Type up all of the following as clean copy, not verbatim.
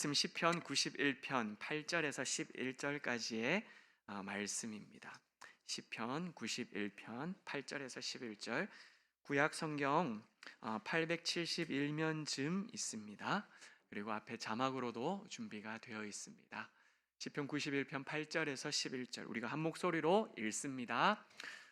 말씀 시편 91편 8절에서 11절까지의 말씀입니다. 시편 91편 8절에서 11절, 구약 성경 871면쯤 있습니다. 그리고 앞에 자막으로도 준비가 되어 있습니다. 시편 91편 8절에서 11절 우리가 한 목소리로 읽습니다.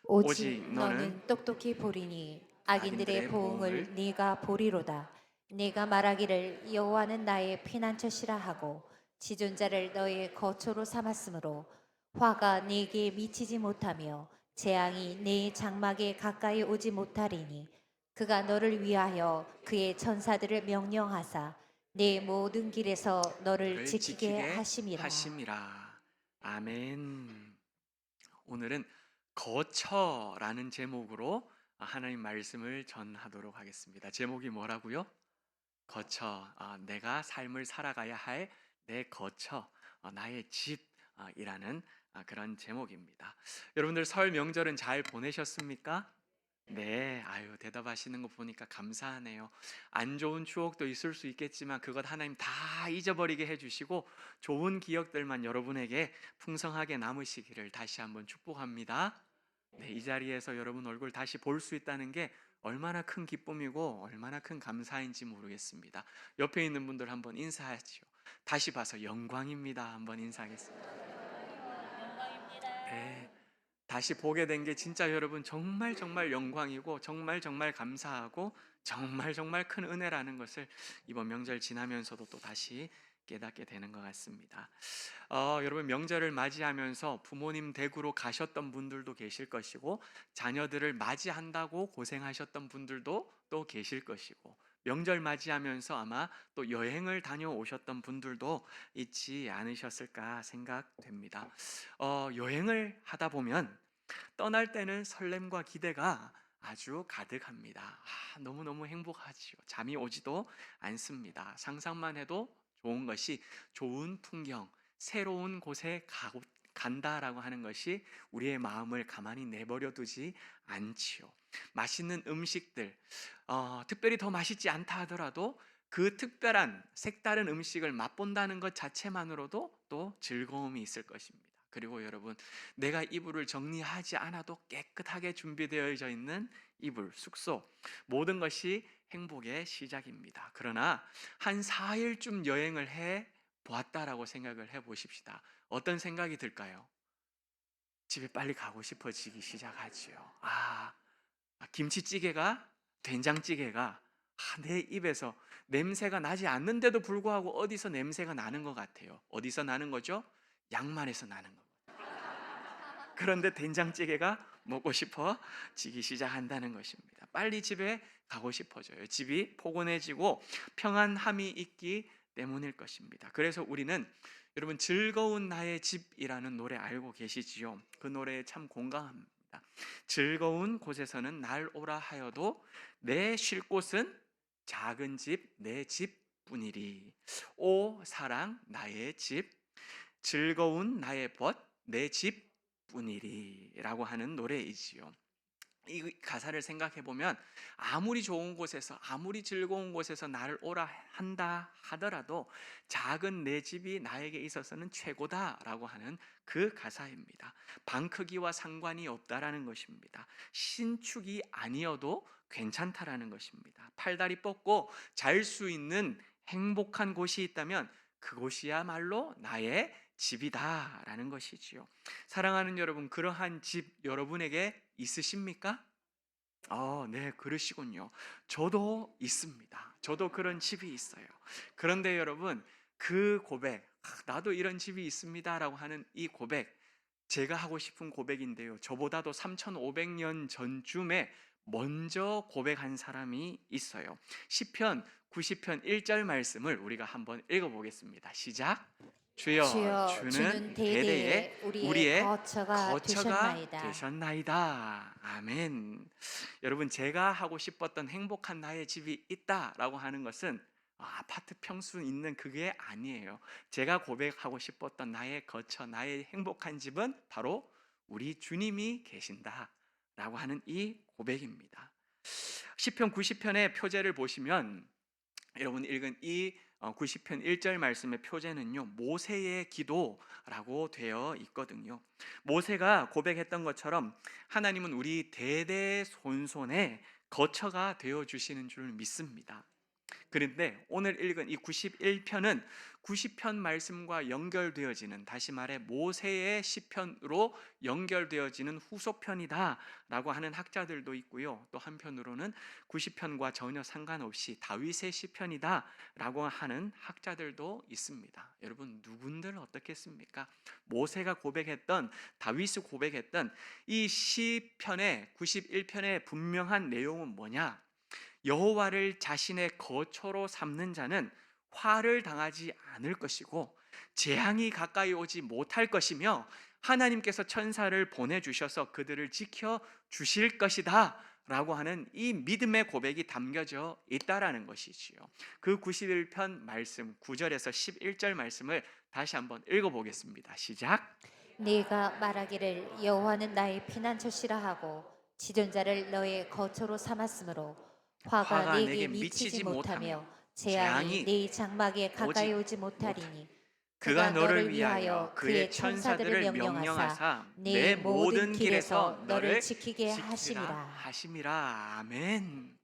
오직 너는 똑똑히 보리니 악인들의 악인들의 보응을 보응을 네가 보리로다. 네가 말하기를 여호와는 나의 피난처시라 하고 지존자를 너의 거처로 삼았으므로 화가 네게 미치지 못하며 재앙이 네 장막에 가까이 오지 못하리니 그가 너를 위하여 그의 천사들을 명령하사 네 모든 길에서 너를 를 지키게 지키게 하심이라. 하심이라. 아멘. 오늘은 거처라는 제목으로 하나님 말씀을 전하도록 하겠습니다. 제목이 뭐라고요? 거처. 내가 삶을 살아가야 할 내 거처, 나의 집이라는 그런 제목입니다. 여러분들 설 명절은 잘 보내셨습니까? 네, 아유, 대답하시는 거 보니까 감사하네요. 안 좋은 추억도 있을 수 있겠지만 그것 하나님 다 잊어버리게 해주시고 좋은 기억들만 여러분에게 풍성하게 남으시기를 다시 한번 축복합니다. 네, 이 자리에서 여러분 얼굴 다시 볼 수 있다는 게 얼마나 큰 기쁨이고 얼마나 큰 감사인지 모르겠습니다. 옆에 있는 분들 한번 인사하시죠. 다시 봐서 영광입니다. 한번 인사하겠습니다. 네. 다시 보게 된 게 진짜 여러분 정말 정말 영광이고 정말 정말 감사하고 정말 정말 큰 은혜라는 것을 이번 명절 지나면서도 또 다시 깨닫게 되는 것 같습니다. 여러분 명절을 맞이하면서 부모님 댁으로 가셨던 분들도 계실 것이고 자녀들을 맞이한다고 고생하셨던 분들도 또 계실 것이고 명절 맞이하면서 아마 또 여행을 다녀오셨던 분들도 있지 않으셨을까 생각됩니다. 여행을 하다 보면 떠날 때는 설렘과 기대가 아주 가득합니다. 너무너무 행복하지요. 잠이 오지도 않습니다. 상상만 해도 좋은 것이, 좋은 풍경, 새로운 곳에 간다라고 하는 것이 우리의 마음을 가만히 내버려 두지 않지요. 맛있는 음식들, 특별히 더 맛있지 않다 하더라도 그 특별한 색다른 음식을 맛본다는 것 자체만으로도 또 즐거움이 있을 것입니다. 그리고 여러분, 내가 이불을 정리하지 않아도 깨끗하게 준비되어져 있는 이불, 숙소, 모든 것이 행복의 시작입니다. 그러나 한 4일쯤 여행을 해 보았다라고 생각을 해 보십시다. 어떤 생각이 들까요? 집에 빨리 가고 싶어지기 시작하지요. 김치찌개가, 된장찌개가 내 입에서 냄새가 나지 않는데도 불구하고 어디서 냄새가 나는 것 같아요. 어디서 나는 거죠? 양말에서 나는 거. 그런데 된장찌개가 먹고 싶어지기 시작한다는 것입니다. 빨리 집에 가고 싶어져요. 집이 포근해지고 평안함이 있기 때문일 것입니다. 그래서 우리는 여러분 즐거운 나의 집이라는 노래 알고 계시지요? 그 노래에 참 공감합니다. 즐거운 곳에서는 날 오라 하여도 내 쉴 곳은 작은 집, 내 집뿐이리. 오 사랑 나의 집, 즐거운 나의 벗, 내 집뿐이리라고 하는 노래이지요. 이 가사를 생각해 보면 아무리 좋은 곳에서 아무리 즐거운 곳에서 나를 오라 한다 하더라도 작은 내 집이 나에게 있어서는 최고다라고 하는 그 가사입니다. 방 크기와 상관이 없다라는 것입니다. 신축이 아니어도 괜찮다라는 것입니다. 팔다리 뻗고 잘 수 있는 행복한 곳이 있다면 그곳이야말로 나의 집이다라는 것이지요. 사랑하는 여러분, 그러한 집 여러분에게 있으십니까? 네, 그러시군요. 저도 있습니다. 저도 그런 집이 있어요. 그런데 여러분, 그 고백, 나도 이런 집이 있습니다라고 하는 이 고백, 제가 하고 싶은 고백인데요. 저보다도 3500년 전쯤에 먼저 고백한 사람이 있어요. 시편 90편 1절 말씀을 우리가 한번 읽어보겠습니다. 시작. 주여, 주여, 주는 주는 대대에 대대에 우리의 우리의 거처가 거처가 되셨나이다. 되셨나이다. 아멘. 여러분, 제가 하고 싶었던 행복한 나의 집이 있다라고 하는 것은 아파트 평수 있는 그게 아니에요. 제가 고백하고 싶었던 나의 거처, 나의 행복한 집은 바로 우리 주님이 계신다라고 하는 이 고백입니다. 시편 90편의 표제를 보시면 여러분 읽은 이 90편 1절 말씀의 표제는요, 모세의 기도라고 되어 있거든요. 모세가 고백했던 것처럼 하나님은 우리 대대손손의 거처가 되어 주시는 줄 믿습니다. 그런데 오늘 읽은 이 91편은 90편 말씀과 연결되어지는, 다시 말해 모세의 시편으로 연결되어지는 후속편이다라고 하는 학자들도 있고요. 또 한편으로는 90편과 전혀 상관없이 다윗의 시편이다라고 하는 학자들도 있습니다. 여러분, 누군들 어떻겠습니까? 모세가 고백했던, 다윗이 고백했던 이 시편의 91편의 분명한 내용은 뭐냐? 여호와를 자신의 거처로 삼는 자는 화를 당하지 않을 것이고 재앙이 가까이 오지 못할 것이며 하나님께서 천사를 보내주셔서 그들을 지켜 주실 것이다 라고 하는 이 믿음의 고백이 담겨져 있다라는 것이지요. 그 91편 말씀 9절에서 11절 말씀을 다시 한번 읽어보겠습니다. 시작. 네가 말하기를 여호와는 나의 피난처시라 하고 지존자를 너의 거처로 삼았으므로 화가 네게 미치지 못하며 재앙이 네 장막에 가까이 오지 못하리니 그가 너를 위하여 그의 천사들을 명령하사 내 모든 길에서 너를 지키게 지키라 하심이라. 하심이라. 아멘.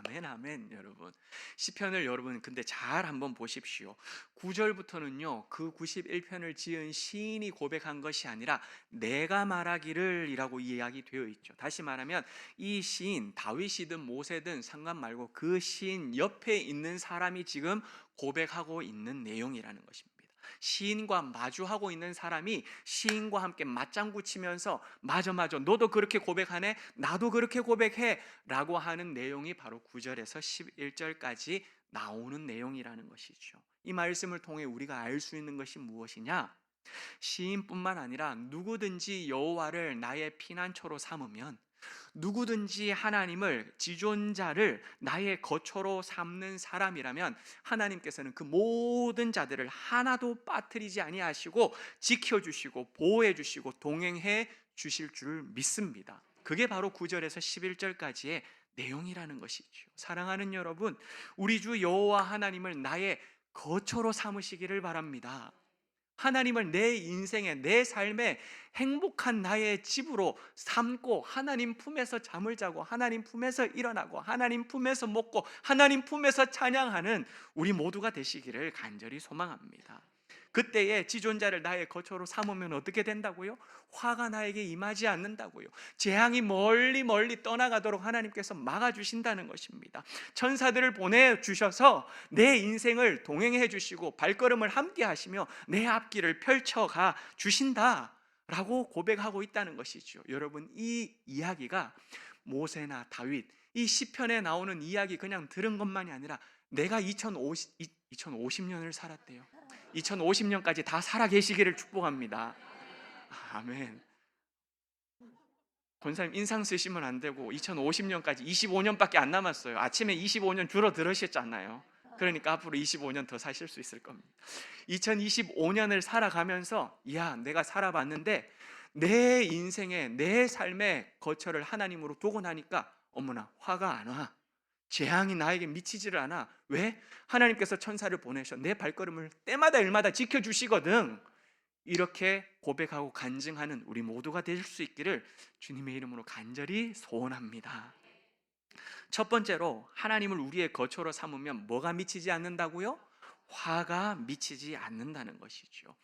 아멘, 아멘. 여러분, 시편을 여러분 근데 잘 한번 보십시오. 9절부터는요, 그 91편을 지은 시인이 고백한 것이 아니라 내가 말하기를 이라고 이야기되어 있죠. 다시 말하면 이 시인, 다윗이든 모세든 상관 말고 그 시인 옆에 있는 사람이 지금 고백하고 있는 내용이라는 것입니다. 시인과 마주하고 있는 사람이 시인과 함께 맞장구 치면서 맞아 너도 그렇게 고백하네, 나도 그렇게 고백해 라고 하는 내용이 바로 9절에서 11절까지 나오는 내용이라는 것이죠. 이 말씀을 통해 우리가 알 수 있는 것이 무엇이냐? 시인뿐만 아니라 누구든지 여호와를 나의 피난처로 삼으면, 누구든지 하나님을, 지존자를 나의 거처로 삼는 사람이라면 하나님께서는 그 모든 자들을 하나도 빠뜨리지 아니하시고 지켜주시고 보호해주시고 동행해 주실 줄 믿습니다. 그게 바로 9절에서 11절까지의 내용이라는 것이죠. 사랑하는 여러분, 우리 주 여호와 하나님을 나의 거처로 삼으시기를 바랍니다. 하나님을 내 인생의, 내 삶의 행복한 나의 집으로 삼고 하나님 품에서 잠을 자고 하나님 품에서 일어나고 하나님 품에서 먹고 하나님 품에서 찬양하는 우리 모두가 되시기를 간절히 소망합니다. 그때에 지존자를 나의 거처로 삼으면 어떻게 된다고요? 화가 나에게 임하지 않는다고요. 재앙이 멀리 떠나가도록 하나님께서 막아주신다는 것입니다. 천사들을 보내주셔서 내 인생을 동행해 주시고 발걸음을 함께 하시며 내 앞길을 펼쳐가 주신다 라고 고백하고 있다는 것이죠. 여러분, 이 이야기가 모세나 다윗, 이 시편에 나오는 이야기 그냥 들은 것만이 아니라 내가 2050년을 살았대요. 2050년까지 다 살아 계시기를 축복합니다. 아멘. 권사님 인상 쓰시면 안 되고 2050년까지 25년밖에 안 남았어요. 아침에 25년 줄어들으셨잖아요. 그러니까 앞으로 25년 더 사실 수 있을 겁니다. 2025년을 살아가면서 내가 살아봤는데 내 인생에, 내 삶의 거처를 하나님으로 두고 나니까 어머나 화가 안 와. 재앙이 나에게 미치지를 않아. 왜? 하나님께서 천사를 보내셔 내 발걸음을 때마다 일마다 지켜주시거든. 이렇게 고백하고 간증하는 우리 모두가 될 수 있기를 주님의 이름으로 간절히 소원합니다. 첫 번째로, 하나님을 우리의 거처로 삼으면 뭐가 미치지 않는다고요? 화가 미치지 않는다는 것이죠.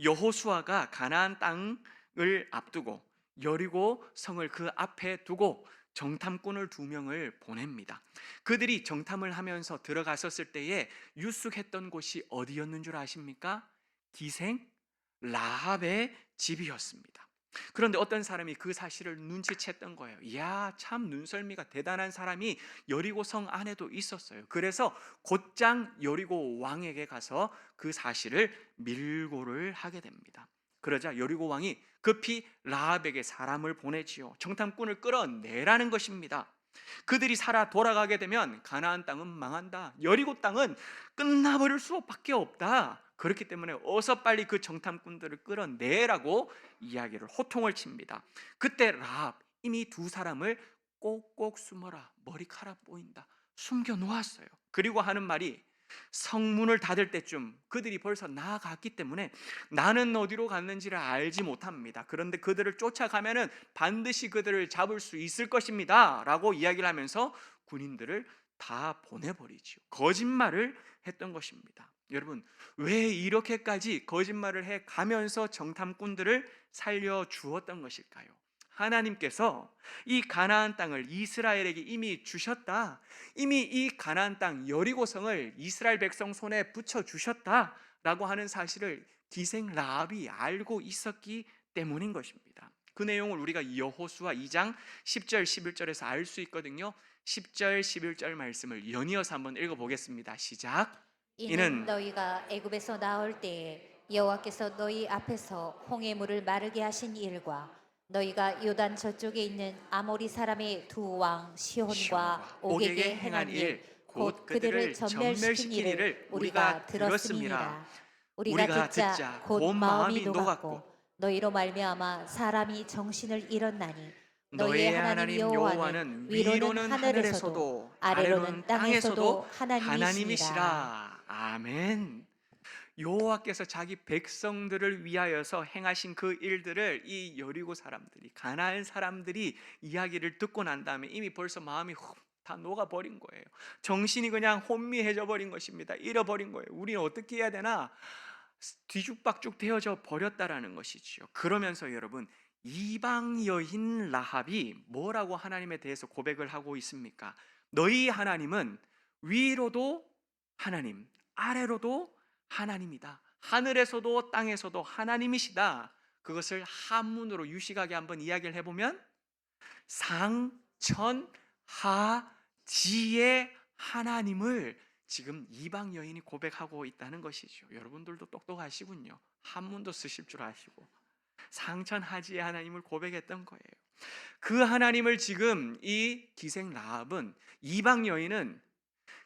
여호수아가 가나안 땅을 앞두고 여리고 성을 그 앞에 두고 정탐꾼을 2명을 보냅니다. 그들이 정탐을 하면서 들어갔었을 때에 유숙했던 곳이 어디였는 줄 아십니까? 기생 라합의 집이었습니다. 그런데 어떤 사람이 그 사실을 눈치챘던 거예요. 이야, 참 눈썰미가 대단한 사람이 여리고 성 안에도 있었어요. 그래서 곧장 여리고 왕에게 가서 그 사실을 밀고를 하게 됩니다. 그러자 여리고 왕이 급히 라합에게 사람을 보내지요. 정탐꾼을 끌어내라는 것입니다. 그들이 살아 돌아가게 되면 가나안 땅은 망한다. 여리고 땅은 끝나버릴 수밖에 없다. 그렇기 때문에 어서 빨리 그 정탐꾼들을 끌어내라고 이야기를 호통을 칩니다. 그때 라합, 이미 2사람을 꼭꼭 숨어라, 머리카락 보인다, 숨겨 놓았어요. 그리고 하는 말이 성문을 닫을 때쯤 그들이 벌써 나아갔기 때문에 나는 어디로 갔는지를 알지 못합니다. 그런데 그들을 쫓아가면은 반드시 그들을 잡을 수 있을 것입니다 라고 이야기를 하면서 군인들을 다 보내버리죠. 거짓말을 했던 것입니다. 여러분, 왜 이렇게까지 거짓말을 해 가면서 정탐꾼들을 살려주었던 것일까요? 하나님께서 이 가나안 땅을 이스라엘에게 이미 주셨다, 이미 이 가나안 땅 여리고성을 이스라엘 백성 손에 붙여 주셨다라고 하는 사실을 기생 라합이 알고 있었기 때문인 것입니다. 그 내용을 우리가 여호수아 2장 10절 11절에서 알 수 있거든요. 10절 11절 말씀을 연이어서 한번 읽어보겠습니다. 시작. 이는 너희가 애굽에서 나올 때에 여호와께서 너희 앞에서 홍해 물을 마르게 하신 일과 너희가 요단 저쪽에 있는 아모리 사람의 두 왕 시혼과 옥에게 행한 일, 곧 그들을 전멸시킨 일을 우리가 들었음이니라. 우리가 듣자 곧 마음이 녹았고 너희로 말미암아 사람이 정신을 잃었나니 너희의 하나님 여호와는 위로는 하늘에서도 아래로는 땅에서도 하나님이시라. 아멘. 여호와께서 자기 백성들을 위하여서 행하신 그 일들을 이 여리고 사람들이, 가나안 사람들이 이야기를 듣고 난 다음에 이미 벌써 마음이 다 녹아버린 거예요. 정신이 그냥 혼미해져 버린 것입니다. 잃어버린 거예요. 우리는 어떻게 해야 되나? 뒤죽박죽 되어져 버렸다라는 것이지요. 그러면서 여러분, 이방 여인 라합이 뭐라고 하나님에 대해서 고백을 하고 있습니까? 너희 하나님은 위로도 하나님, 아래로도 하나님이다. 하늘에서도 땅에서도 하나님이시다. 그것을 한문으로 유식하게 한번 이야기를 해보면 상천하지의 하나님을 지금 이방 여인이 고백하고 있다는 것이죠. 여러분들도 똑똑하시군요. 한문도 쓰실 줄 아시고 상천하지의 하나님을 고백했던 거예요. 그 하나님을 지금 이 기생 라합은, 이방 여인은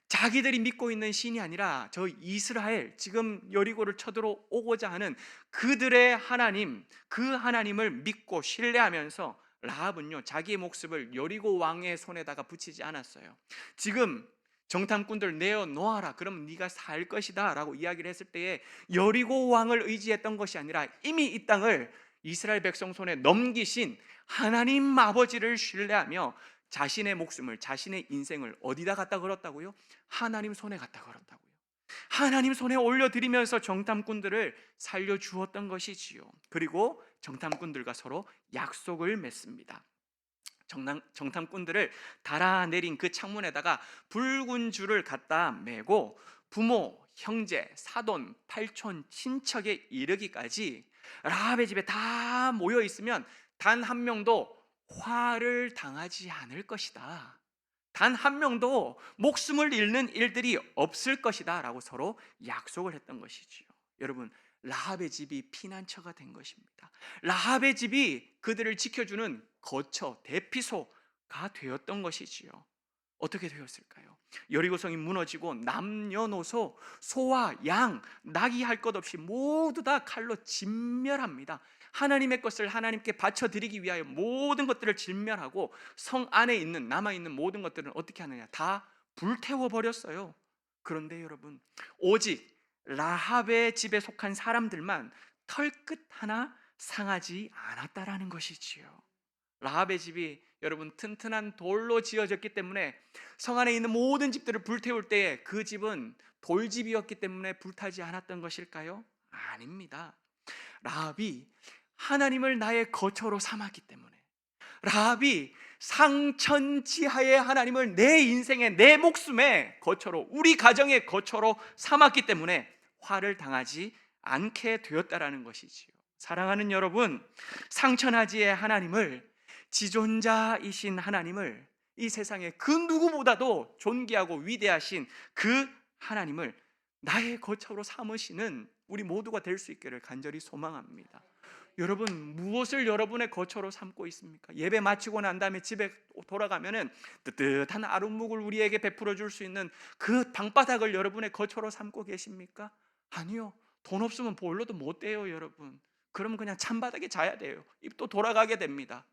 자기들이 믿고 있는 신이 아니라 저 이스라엘, 지금 여리고를 쳐들어오고자 하는 그들의 하나님, 그 하나님을 믿고 신뢰하면서 라합은요, 자기의 목숨을 여리고 왕의 손에다가 붙이지 않았어요. 지금 정탐꾼들 내어놓아라, 그럼 네가 살 것이다 라고 이야기를 했을 때에 여리고 왕을 의지했던 것이 아니라 이미 이 땅을 이스라엘 백성 손에 넘기신 하나님 아버지를 신뢰하며 자신의 목숨을, 자신의 인생을 어디다 갖다 걸었다고요? 하나님 손에 갖다 걸었다고요. 하나님 손에 올려드리면서 정탐꾼들을 살려주었던 것이지요. 그리고 정탐꾼들과 서로 약속을 맺습니다. 정탐꾼들을 달아내린 그 창문에다가 붉은 줄을 갖다 매고 부모, 형제, 사돈, 팔촌, 친척에 이르기까지 라합의 집에 다 모여 있으면 단 한 명도 화를 당하지 않을 것이다. 단 한 명도 목숨을 잃는 일들이 없을 것이다 라고 서로 약속을 했던 것이지요. 여러분, 라합의 집이 피난처가 된 것입니다. 라합의 집이 그들을 지켜주는 거처, 대피소가 되었던 것이지요. 어떻게 되었을까요? 여리고성이 무너지고 남녀노소, 소와 양, 낙이 할 것 없이 모두 다 칼로 진멸합니다. 하나님의 것을 하나님께 바쳐드리기 위하여 모든 것들을 진멸하고 성 안에 있는, 남아있는 모든 것들은 어떻게 하느냐? 다 불태워버렸어요. 그런데 여러분, 오직 라합의 집에 속한 사람들만 털끝 하나 상하지 않았다라는 것이지요. 라합의 집이 여러분 튼튼한 돌로 지어졌기 때문에 성 안에 있는 모든 집들을 불태울 때에 그 집은 돌집이었기 때문에 불타지 않았던 것일까요? 아닙니다. 라합이 하나님을 나의 거처로 삼았기 때문에, 라합이 상천지하의 하나님을 내 인생의, 내 목숨의 거처로, 우리 가정의 거처로 삼았기 때문에 화를 당하지 않게 되었다라는 것이지요. 사랑하는 여러분, 상천하지의 하나님을, 지존자이신 하나님을, 이 세상에 그 누구보다도 존귀하고 위대하신 그 하나님을 나의 거처로 삼으시는 우리 모두가 될 수 있기를 간절히 소망합니다. 여러분, 무엇을 여러분의 거처로 삼고 있습니까? 예배 마치고 난 다음에 집에 돌아가면은 뜨뜻한 아름묵을 우리에게 베풀어 줄 수 있는 그 방바닥을 여러분의 거처로 삼고 계십니까? 아니요. 돈 없으면 보일러도 못 돼요, 여러분. 그러면 그냥 찬바닥에 자야 돼요. 입도 돌아가게 됩니다.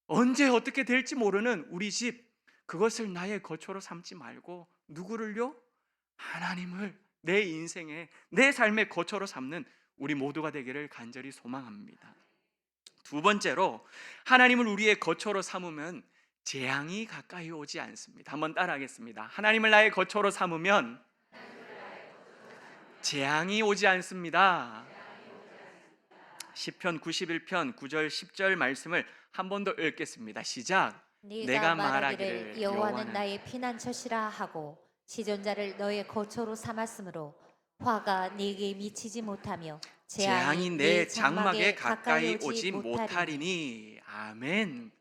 언제 어떻게 될지 모르는 우리 집, 그것을 나의 거처로 삼지 말고 누구를요? 하나님을 내 인생의 내 삶의 거처로 삼는 우리 모두가 되기를 간절히 소망합니다. 두 번째로 하나님을 우리의 거처로 삼으면 재앙이 가까이 오지 않습니다. 한번 따라하겠습니다. 하나님을 나의 거처로 삼으면 재앙이 오지 않습니다. 시편 91편 9절 10절 말씀을 한 번 더 읽겠습니다. 시작. 네가 말하기를 여호와는 나의 피난처시라 하고 지존자를 너의 거처로 삼았으므로 화가 네게 미치지 못하며 재앙이 내 장막에 가까이 오지 못하리니. 아멘.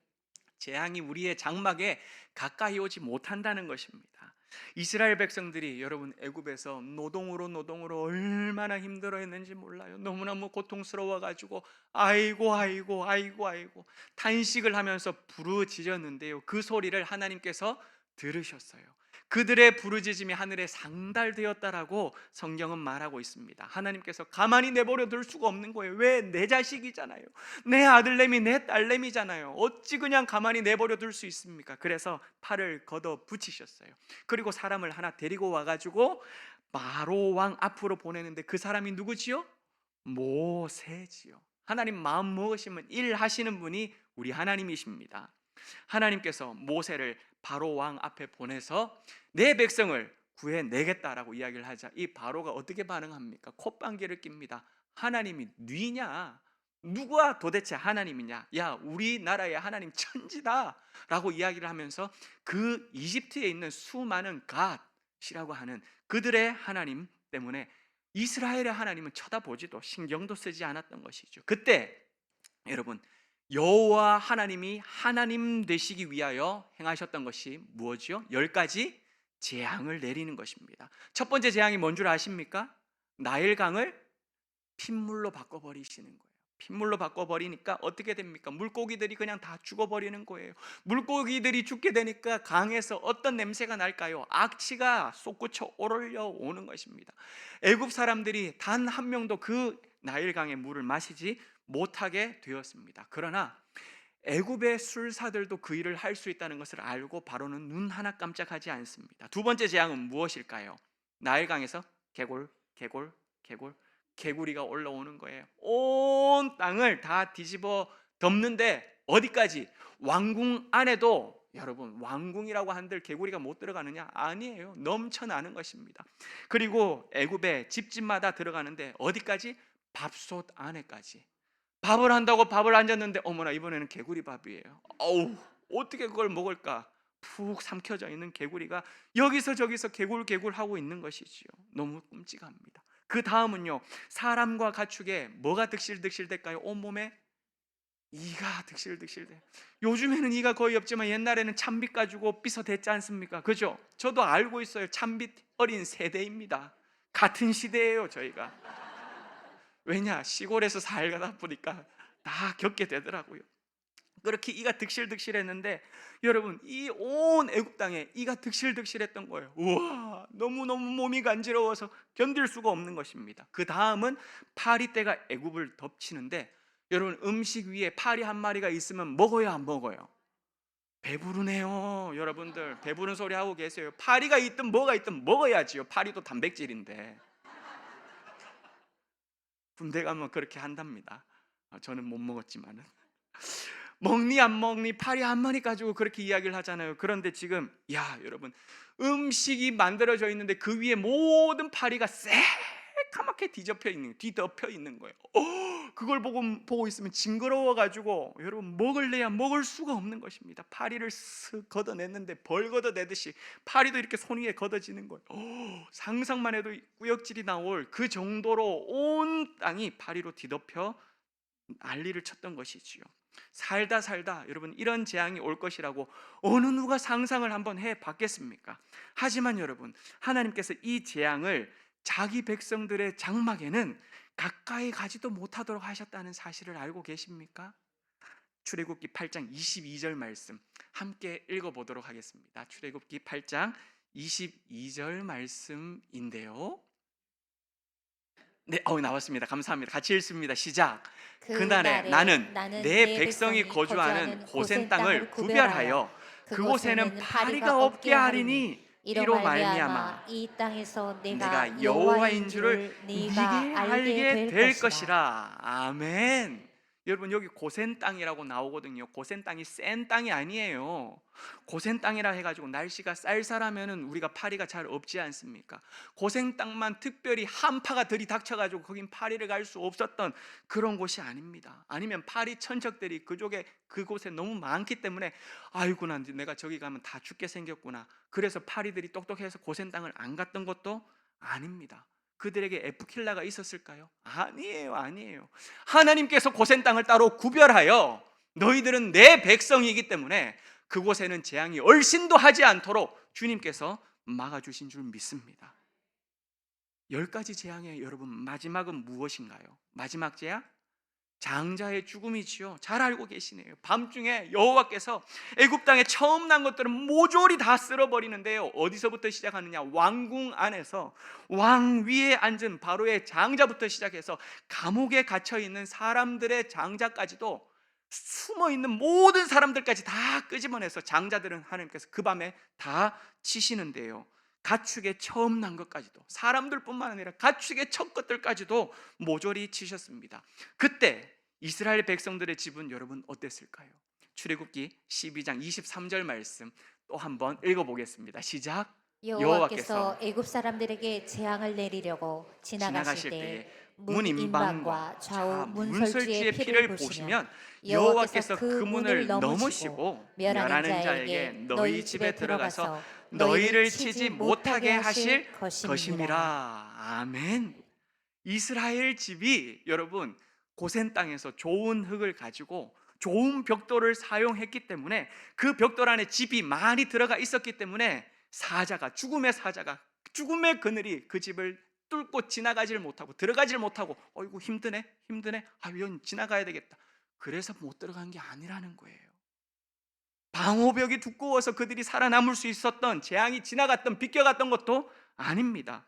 재앙이 우리의 장막에 가까이 오지 못한다는 것입니다. 이스라엘 백성들이 여러분 애굽에서 노동으로 얼마나 힘들어했는지 몰라요. 너무너무 고통스러워 가지고 아이고 탄식을 하면서 부르짖었는데요. 그 소리를 하나님께서 들으셨어요. 그들의 부르짖음이 하늘에 상달되었다라고 성경은 말하고 있습니다. 하나님께서 가만히 내버려 둘 수가 없는 거예요. 왜? 내 자식이잖아요. 내 아들내미, 내 딸내미잖아요. 어찌 그냥 가만히 내버려 둘 수 있습니까? 그래서 팔을 걷어 붙이셨어요. 그리고 사람을 하나 데리고 와가지고 바로 왕 앞으로 보내는데 그 사람이 누구지요? 모세지요. 하나님 마음 먹으시면 일하시는 분이 우리 하나님이십니다. 하나님께서 모세를 바로 왕 앞에 보내서 내 백성을 구해내겠다라고 이야기를 하자 이 바로가 어떻게 반응합니까? 콧방귀를 낍니다. 하나님이 뉘냐? 누가 도대체 하나님이냐? 야, 우리나라의 하나님 천지다 라고 이야기를 하면서 그 이집트에 있는 수많은 갓이라고 하는 그들의 하나님 때문에 이스라엘의 하나님은 쳐다보지도 신경도 쓰지 않았던 것이죠. 그때 여러분 여호와 하나님이 하나님 되시기 위하여 행하셨던 것이 무엇이요? 10가지 재앙을 내리는 것입니다. 첫 번째 재앙이 뭔 줄 아십니까? 나일강을 핏물로 바꿔버리시는 거예요. 핏물로 바꿔버리니까 어떻게 됩니까? 물고기들이 그냥 다 죽어버리는 거예요. 물고기들이 죽게 되니까 강에서 어떤 냄새가 날까요? 악취가 솟구쳐 오르려 오는 것입니다. 애굽 사람들이 단 한 명도 그 나일강의 물을 마시지 못하게 되었습니다. 그러나 애굽의 술사들도 그 일을 할 수 있다는 것을 알고 바로는 눈 하나 깜짝하지 않습니다. 두 번째 재앙은 무엇일까요? 나일강에서 개구리가 올라오는 거예요. 온 땅을 다 뒤집어 덮는데 어디까지? 왕궁 안에도 여러분 왕궁이라고 한들 개구리가 못 들어가느냐? 아니에요. 넘쳐나는 것입니다. 그리고 애굽의 집집마다 들어가는데 어디까지? 밥솥 안에까지. 밥을 한다고 밥을 앉았는데 어머나 이번에는 개구리 밥이에요. 어우, 어떻게 그걸 먹을까? 푹 삼켜져 있는 개구리가 여기서 저기서 개굴개굴 하고 있는 것이지요. 너무 끔찍합니다. 그 다음은요, 사람과 가축에 뭐가 득실득실 될까요? 온몸에 이가 득실득실돼. 요즘에는 이가 거의 없지만 옛날에는 참빗 가지고 삐서댔지 않습니까? 그죠? 저도 알고 있어요. 참빗 어린 세대입니다. 같은 시대예요 저희가. 왜냐? 시골에서 살다 보니까 다 겪게 되더라고요. 그렇게 이가 득실득실했는데 여러분 이 온 애굽 땅에 이가 득실득실했던 거예요. 우와, 너무너무 몸이 간지러워서 견딜 수가 없는 것입니다. 그 다음은 파리떼가 애굽을 덮치는데 여러분 음식 위에 파리 한 마리가 있으면 먹어요 안 먹어요? 배부르네요. 여러분들 배부른 소리 하고 계세요. 파리가 있든 뭐가 있든 먹어야지요. 파리도 단백질인데. 군대 가면 그렇게 한답니다. 저는 못 먹었지만은. 먹니 안 먹니 파리 한 마리 가지고 그렇게 이야기를 하잖아요. 그런데 지금 여러분 음식이 만들어져 있는데 그 위에 모든 파리가 새카맣게 뒤덮여 있는 거예요. 그걸 보고 있으면 징그러워 가지고 여러분 먹을래야 먹을 수가 없는 것입니다. 파리를 쓱 걷어냈는데 벌 걷어내듯이 파리도 이렇게 손 위에 걷어지는 거예요. 상상만 해도 구역질이 나올 그 정도로 온 땅이 파리로 뒤덮여 난리를 쳤던 것이지요. 살다 여러분 이런 재앙이 올 것이라고 어느 누가 상상을 한번 해 봤겠습니까? 하지만 여러분 하나님께서 이 재앙을 자기 백성들의 장막에는 가까이 가지도 못하도록 하셨다는 사실을 알고 계십니까? 출애굽기 8장 22절 말씀 함께 읽어보도록 하겠습니다. 출애굽기 8장 22절 말씀인데요. 네, 나왔습니다. 감사합니다. 같이 읽습니다. 시작. 그날에 나는 내 백성이 거주하는 고센 땅을 구별하여 그곳에는 파리가 없게 하리니 이로 말미암아 이 땅에서 내가 내가 여호와인 줄을 네가 네게 알게 알게 될 것이라. 것이라. 아멘. 여러분 여기 고센 땅이라고 나오거든요. 고센 땅이 센 땅이 아니에요. 고센 땅이라 해가지고 날씨가 쌀쌀하면은 우리가 파리가 잘 없지 않습니까? 고센 땅만 특별히 한파가 들이닥쳐가지고 거긴 파리를 갈 수 없었던 그런 곳이 아닙니다. 아니면 파리 천적들이 그곳에 너무 많기 때문에 아이고 난 내가 저기 가면 다 죽게 생겼구나. 그래서 파리들이 똑똑해서 고센 땅을 안 갔던 것도 아닙니다. 그들에게 에프킬라가 있었을까요? 아니에요, 아니에요. 하나님께서 고센 땅을 따로 구별하여 너희들은 내 백성이기 때문에 그곳에는 재앙이 얼씬도 하지 않도록 주님께서 막아주신 줄 믿습니다. 10가지 재앙의 여러분 마지막은 무엇인가요? 마지막 재앙? 장자의 죽음이지요. 잘 알고 계시네요. 밤중에 여호와께서 애굽 땅에 처음 난 것들은 모조리 다 쓸어버리는데요. 어디서부터 시작하느냐? 왕궁 안에서 왕 위에 앉은 바로의 장자부터 시작해서 감옥에 갇혀 있는 사람들의 장자까지도 숨어있는 모든 사람들까지 다 끄집어내서 장자들은 하나님께서 그 밤에 다 치시는데요. 가축의 처음 난 것까지도, 사람들뿐만 아니라 가축의 첫 것들까지도 모조리 치셨습니다. 그때 이스라엘 백성들의 집은 여러분 어땠을까요? 출애굽기 12장 23절 말씀 또 한번 읽어보겠습니다. 시작. 여호와께서 애굽 사람들에게 재앙을 내리려고 지나가실 때 문 임방과 좌우 문설주의 피를 보시면 여호와께서 그 문을 넘으시고 멸하는 자에게 너희 집에 들어가서 너희를 치지 못하게 하실 것임이라. 아멘. 이스라엘 집이 여러분 고센 땅에서 좋은 흙을 가지고 좋은 벽돌을 사용했기 때문에 그 벽돌 안에 집이 많이 들어가 있었기 때문에 죽음의 그늘이 그 집을 뚫고 지나가지를 못하고 들어가지를 못하고 어이구 힘드네 이건 지나가야 되겠다. 그래서 못 들어간 게 아니라는 거예요. 방호벽이 두꺼워서 그들이 살아남을 수 있었던, 재앙이 지나갔던 비껴갔던 것도 아닙니다.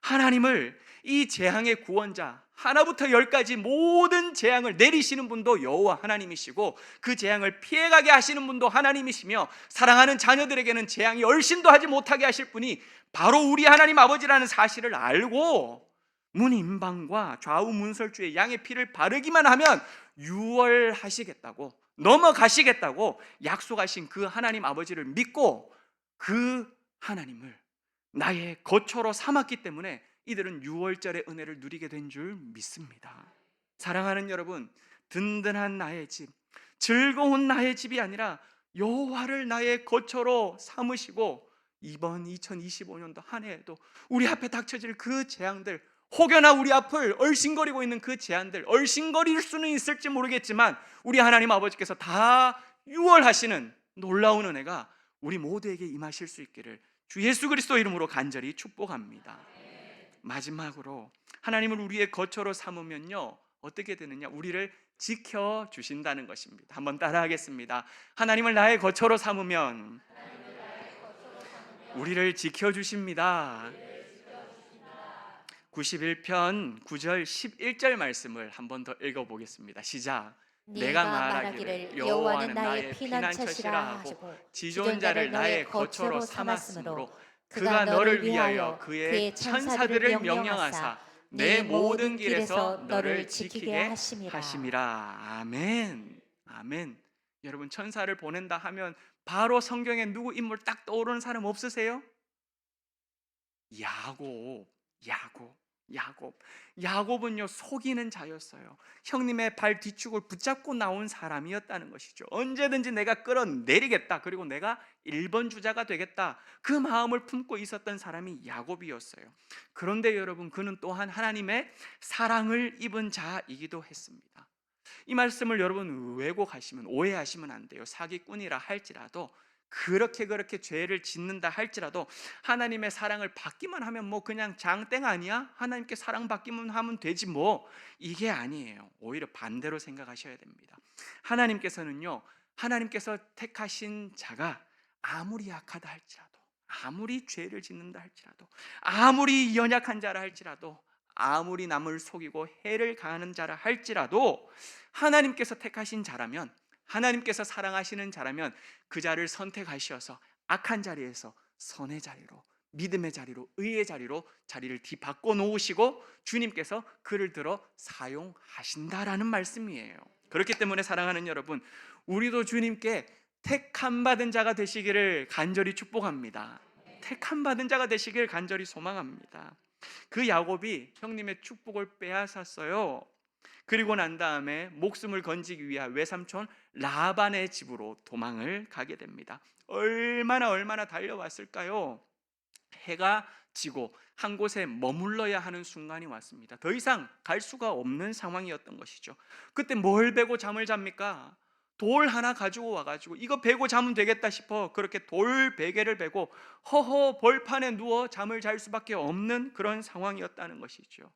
하나님을 이 재앙의 구원자, 하나부터 10까지 모든 재앙을 내리시는 분도 여호와 하나님이시고 그 재앙을 피해가게 하시는 분도 하나님이시며 사랑하는 자녀들에게는 재앙이 얼씬도 하지 못하게 하실 분이 바로 우리 하나님 아버지라는 사실을 알고 문 임방과 좌우 문설주에 양의 피를 바르기만 하면 유월하시겠다고, 넘어가시겠다고 약속하신 그 하나님 아버지를 믿고 그 하나님을 나의 거처로 삼았기 때문에 이들은 유월절의 은혜를 누리게 된 줄 믿습니다. 사랑하는 여러분, 든든한 나의 집, 즐거운 나의 집이 아니라 여호와를 나의 거처로 삼으시고 이번 2025년도 한 해에도 우리 앞에 닥쳐질 그 재앙들, 혹여나 우리 앞을 얼씬거리고 있는 그 재앙들, 얼씬거릴 수는 있을지 모르겠지만 우리 하나님 아버지께서 다 유월하시는 놀라운 은혜가 우리 모두에게 임하실 수 있기를 주 예수 그리스도 이름으로 간절히 축복합니다. 마지막으로 하나님을 우리의 거처로 삼으면요 어떻게 되느냐? 우리를 지켜주신다는 것입니다. 한번 따라하겠습니다. 하나님을 나의 거처로 삼으면 우리를 지켜주십니다. 91편 9절 11절 말씀을 한번 더 읽어보겠습니다. 시작. 내가 말하기를 여호와는 나의 피난처시라 하고 지존자를 나의 거처로 삼았으므로 그가 너를 위하여 그의 천사들을 명령하사 내 모든 길에서 너를 지키게 하심이라. 아멘. 아멘. 여러분 천사를 보낸다 하면 바로 성경에 누구 인물 딱 떠오르는 사람 없으세요? 야곱은요 속이는 자였어요. 형님의 발 뒤축을 붙잡고 나온 사람이었다는 것이죠. 언제든지 내가 끌어내리겠다, 그리고 내가 1번 주자가 되겠다, 그 마음을 품고 있었던 사람이 야곱이었어요. 그런데 여러분 그는 또한 하나님의 사랑을 입은 자이기도 했습니다. 이 말씀을 여러분 왜곡하시면, 오해하시면 안 돼요. 사기꾼이라 할지라도, 그렇게 죄를 짓는다 할지라도 하나님의 사랑을 받기만 하면 뭐 그냥 장땡 아니야? 하나님께 사랑받기만 하면 되지 뭐, 이게 아니에요. 오히려 반대로 생각하셔야 됩니다. 하나님께서는요, 하나님께서 택하신 자가 아무리 약하다 할지라도, 아무리 죄를 짓는다 할지라도, 아무리 연약한 자라 할지라도, 아무리 남을 속이고 해를 가하는 자라 할지라도 하나님께서 택하신 자라면, 하나님께서 사랑하시는 자라면 그 자를 선택하셔서 악한 자리에서 선의 자리로, 믿음의 자리로, 의의 자리로 자리를 뒤바꿔 놓으시고 주님께서 그를 들어 사용하신다라는 말씀이에요. 그렇기 때문에 사랑하는 여러분, 우리도 주님께 택함 받은 자가 되시기를 간절히 축복합니다. 택함 받은 자가 되시기를 간절히 소망합니다. 그 야곱이 형님의 축복을 빼앗았어요. 그리고 난 다음에 목숨을 건지기 위한 외삼촌 라반의 집으로 도망을 가게 됩니다. 얼마나 달려왔을까요? 해가 지고 한 곳에 머물러야 하는 순간이 왔습니다. 더 이상 갈 수가 없는 상황이었던 것이죠. 그때 뭘 베고 잠을 잡니까? 돌 하나 가지고 와가지고 이거 베고 자면 되겠다 싶어 그렇게 돌 베개를 베고 허허 벌판에 누워 잠을 잘 수밖에 없는 그런 상황이었다는 것이죠.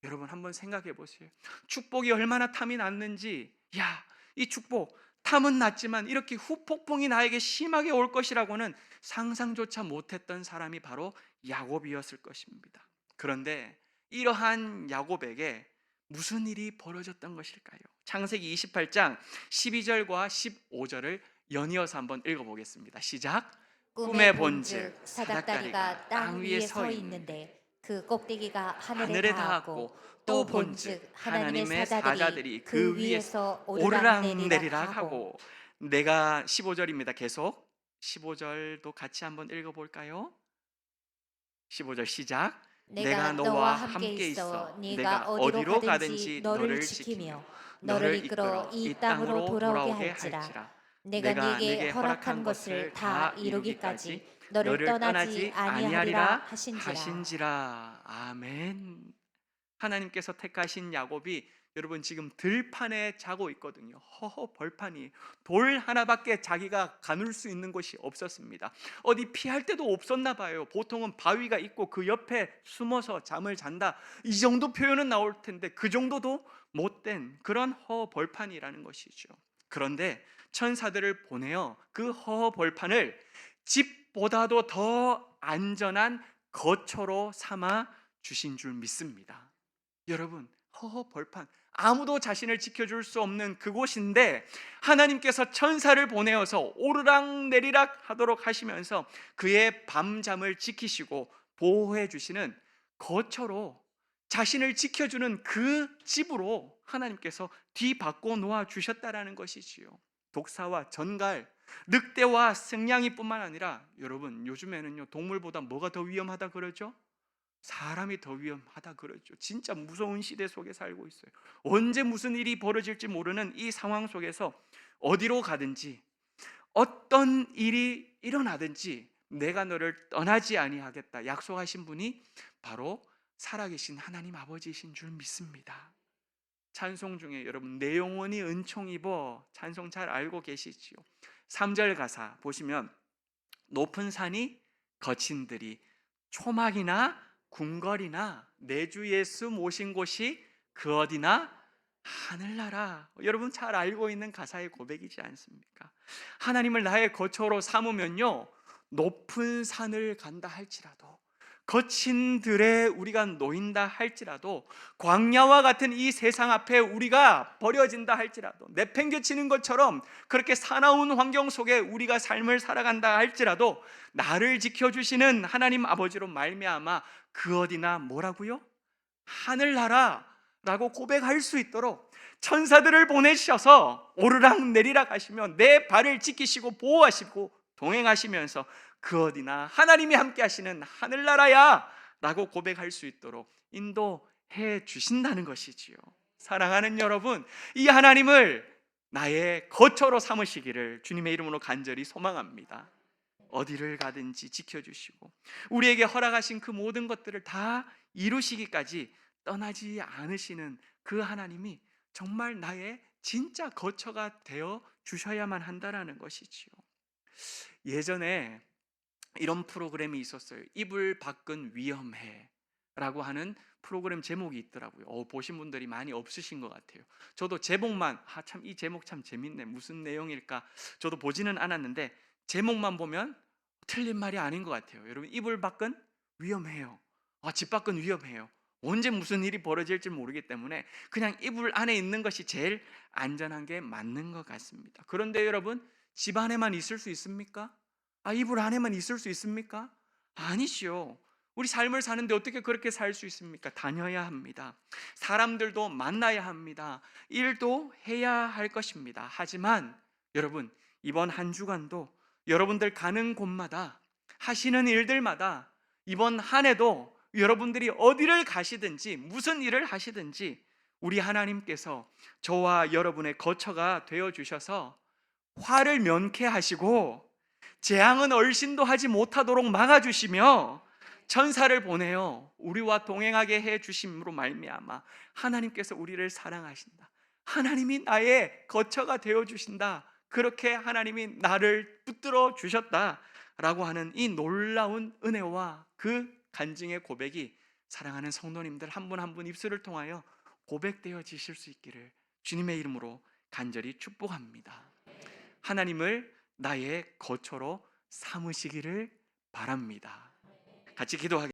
여러분 한번 생각해 보세요. 축복이 얼마나 탐이 났는지, 야, 이 축복 탐은 났지만 이렇게 후폭풍이 나에게 심하게 올 것이라고는 상상조차 못했던 사람이 바로 야곱이었을 것입니다. 그런데 이러한 야곱에게 무슨 일이 벌어졌던 것일까요? 창세기 28장 12절과 15절을 연이어서 한번 읽어보겠습니다. 시작. 꿈에 본즉 사닥다리가 땅 위에 서 있는데 그 꼭대기가 하늘에 닿았고 또 본즉 하나님의 사자들이 그 위에서 오르락내리락 하고. 내가 15절입니다. 계속 15절도 같이 한번 읽어볼까요? 15절 시작. 내가 너와 함께 있어 네가 어디로 가든지 너를 지키며 너를 이끌어 이 땅으로 돌아오게 할지라. 내가 네게 허락한 것을 다 이루기까지 너를 떠나지 아니하리라 하신지라. 아멘. 하나님께서 택하신 야곱이 여러분 지금 들판에 자고 있거든요. 허허 벌판이 돌 하나밖에 자기가 가눌 수 있는 곳이 없었습니다. 어디 피할 데도 없었나 봐요. 보통은 바위가 있고 그 옆에 숨어서 잠을 잔다, 이 정도 표현은 나올 텐데 그 정도도 못된 그런 허허 벌판이라는 것이죠. 그런데 천사들을 보내어 그 허허 벌판을 집보다도 더 안전한 거처로 삼아 주신 줄 믿습니다. 여러분, 허허 벌판, 아무도 자신을 지켜줄 수 없는 그곳인데 하나님께서 천사를 보내어서 오르락내리락 하도록 하시면서 그의 밤잠을 지키시고 보호해 주시는 거처로, 자신을 지켜주는 그 집으로 하나님께서 뒤바꿔 놓아 주셨다라는 것이지요. 독사와 전갈, 늑대와 승냥이뿐만 아니라 여러분 요즘에는요 동물보다 뭐가 더 위험하다 그러죠? 사람이 더 위험하다 그러죠. 진짜 무서운 시대 속에 살고 있어요. 언제 무슨 일이 벌어질지 모르는 이 상황 속에서 어디로 가든지 어떤 일이 일어나든지 내가 너를 떠나지 아니하겠다 약속하신 분이 바로 살아계신 하나님 아버지이신 줄 믿습니다. 찬송 중에 여러분 내 영혼이 은총 입어 찬송 잘 알고 계시지요. 3절 가사 보시면 높은 산이 거친 들이 초막이나 궁궐이나 내 주 예수 모신 곳이 그 어디나 하늘나라. 여러분 잘 알고 있는 가사의 고백이지 않습니까? 하나님을 나의 거처로 삼으면요 높은 산을 간다 할지라도 거친 들에 우리가 놓인다 할지라도 광야와 같은 이 세상 앞에 우리가 버려진다 할지라도 내팽개치는 것처럼 그렇게 사나운 환경 속에 우리가 삶을 살아간다 할지라도 나를 지켜주시는 하나님 아버지로 말미암아 그 어디나 뭐라고요? 하늘나라라고 고백할 수 있도록 천사들을 보내셔서 오르락내리락 하시며 내 발을 지키시고 보호하시고 동행하시면서 그 어디나 하나님이 함께 하시는 하늘나라야 라고 고백할 수 있도록 인도해 주신다는 것이지요. 사랑하는 여러분, 이 하나님을 나의 거처로 삼으시기를 주님의 이름으로 간절히 소망합니다. 어디를 가든지 지켜주시고 우리에게 허락하신 그 모든 것들을 다 이루시기까지 떠나지 않으시는 그 하나님이 정말 나의 진짜 거처가 되어 주셔야만 한다라는 것이지요. 예전에 이런 프로그램이 있었어요. 이불 밖은 위험해 라고 하는 프로그램 제목이 있더라고요. 보신 분들이 많이 없으신 것 같아요. 저도 제목만 참 이 제목 참 재밌네, 무슨 내용일까 저도 보지는 않았는데 제목만 보면 틀린 말이 아닌 것 같아요. 여러분 이불 밖은 위험해요. 집 밖은 위험해요. 언제 무슨 일이 벌어질지 모르기 때문에 그냥 이불 안에 있는 것이 제일 안전한 게 맞는 것 같습니다. 그런데 여러분 집 안에만 있을 수 있습니까? 이불 안에만 있을 수 있습니까? 아니시요. 우리 삶을 사는데 어떻게 그렇게 살 수 있습니까? 다녀야 합니다. 사람들도 만나야 합니다. 일도 해야 할 것입니다. 하지만 여러분, 이번 한 주간도 여러분들 가는 곳마다 하시는 일들마다 이번 한 해도 여러분들이 어디를 가시든지 무슨 일을 하시든지 우리 하나님께서 저와 여러분의 거처가 되어 주셔서 화를 면케하시고 재앙은 얼씬도 하지 못하도록 막아주시며 천사를 보내어 우리와 동행하게 해 주심으로 말미암아 하나님께서 우리를 사랑하신다. 하나님이 나의 거처가 되어 주신다. 그렇게 하나님이 나를 붙들어 주셨다라고 하는 이 놀라운 은혜와 그 간증의 고백이 사랑하는 성도님들 한 분 한 분 입술을 통하여 고백되어지실 수 있기를 주님의 이름으로 간절히 축복합니다. 하나님을 나의 거처로 삼으시기를 바랍니다. 같이 기도하겠습니다.